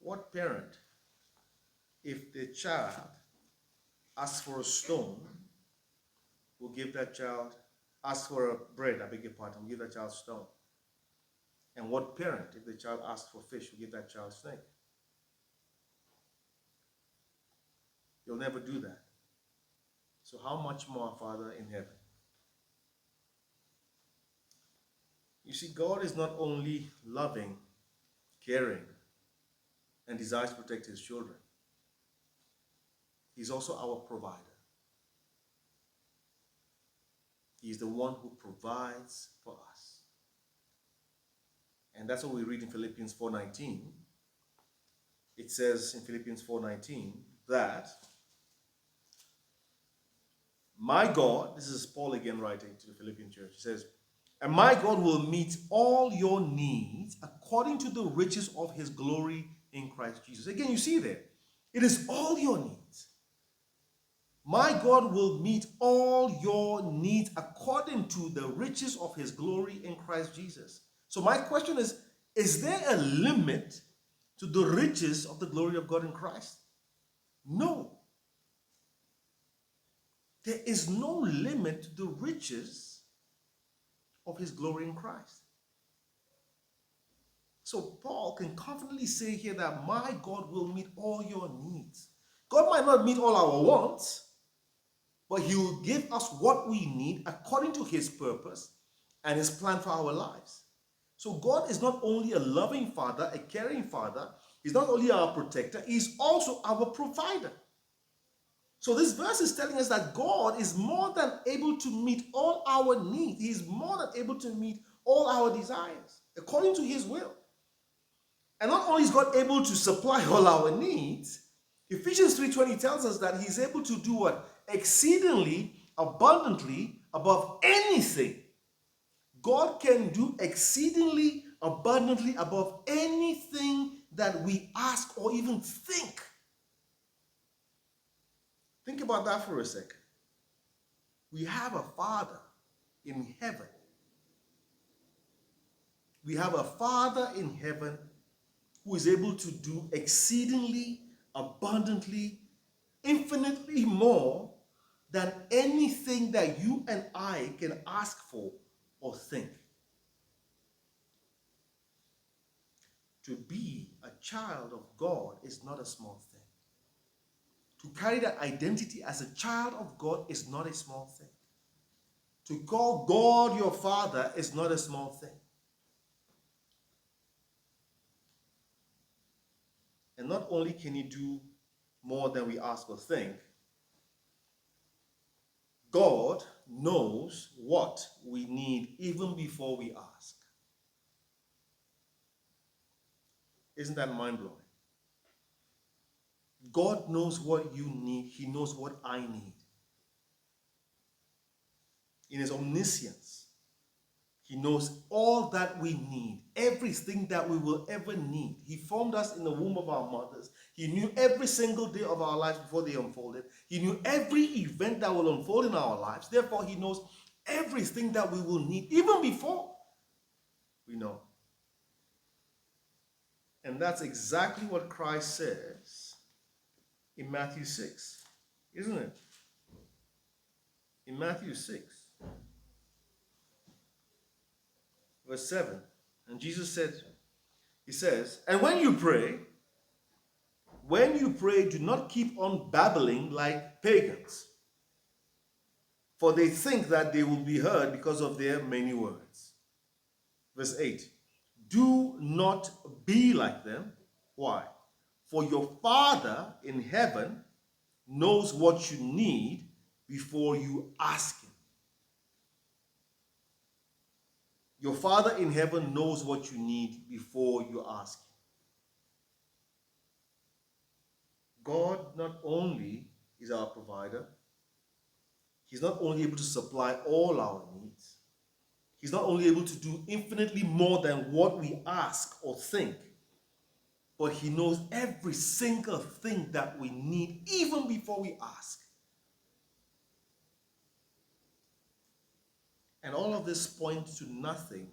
What parent, if the child asks for a stone, will give that child, ask for a bread, I beg your pardon, will give that child stone? And what parent, if the child asks for fish, will give that child snake? You'll never do that. So how much more our Father in heaven? You see, God is not only loving, caring, and desires to protect his children. He's also our provider. He's the one who provides for us. And that's what we read in Philippians 4:19. It says in Philippians 4:19 that my God, this is Paul again writing to the Philippian church, he says, and my God will meet all your needs according to the riches of his glory in Christ Jesus. Again, you see there, it is all your needs. My God will meet all your needs according to the riches of his glory in Christ Jesus. So my question is there a limit to the riches of the glory of God in Christ? No. There is no limit to the riches of his glory in Christ. So Paul can confidently say here that my God will meet all your needs. God might not meet all our wants, but he will give us what we need according to his purpose and his plan for our lives. So God is not only a loving father, a caring father. He's not only our protector, he's also our provider. So this verse is telling us that God is more than able to meet all our needs. He's more than able to meet all our desires according to his will. And not only is God able to supply all our needs, Ephesians 3:20 tells us that he's able to do what? Exceedingly, abundantly, above anything. God can do exceedingly, abundantly, above anything that we ask or even think. Think about that for a second. We have a Father in heaven. We have a Father in heaven who is able to do exceedingly, abundantly, infinitely more than anything that you and I can ask for or think. To be a child of God is not a small thing. To carry that identity as a child of God is not a small thing. To call God your Father is not a small thing. And not only can he do more than we ask or think, God knows what we need even before we ask. Isn't that mind-blowing? God knows what you need. He knows what I need. In his omniscience, he knows all that we need, everything that we will ever need. He formed us in the womb of our mothers. He knew every single day of our lives before they unfolded. He knew every event that will unfold in our lives. Therefore, he knows everything that we will need, even before we know. And that's exactly what Christ says in Matthew 6, isn't it? In Matthew 6, verse 7, and Jesus said, he says, and when you pray, do not keep on babbling like pagans, for they think that they will be heard because of their many words. Verse 8, do not be like them. Why? For your Father in heaven knows what you need before you ask him. Your Father in heaven knows what you need before you ask him. God not only is our provider, he's not only able to supply all our needs, he's not only able to do infinitely more than what we ask or think, but he knows every single thing that we need even before we ask. And all of this points to nothing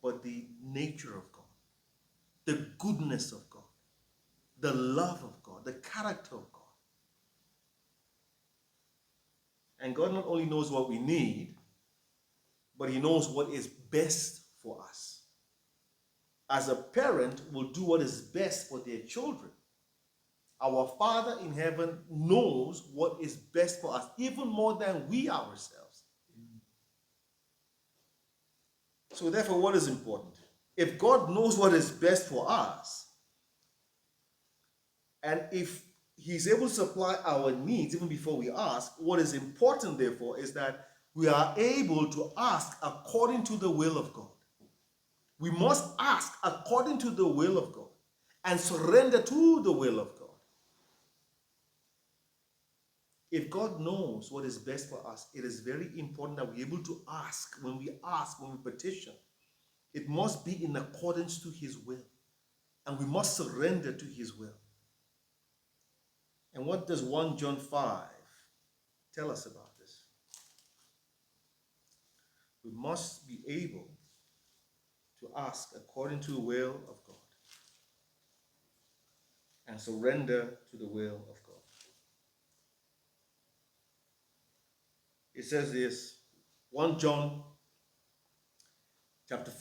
but the nature of God, the goodness of God, the love of God, the character of God. And God not only knows what we need, but he knows what is best for us. As a parent will do what is best for their children, our Father in heaven knows what is best for us, even more than we ourselves. So therefore, what is important? If God knows what is best for us, and if he's able to supply our needs even before we ask, what is important, therefore, is that we are able to ask according to the will of God. We must ask according to the will of God and surrender to the will of God. If God knows what is best for us, it is very important that we're able to ask. When we petition, it must be in accordance to his will. And we must surrender to his will. And what does 1 John 5 tell us about this? We must be able to ask according to the will of God and surrender to the will of God. It says this, 1 John chapter 5.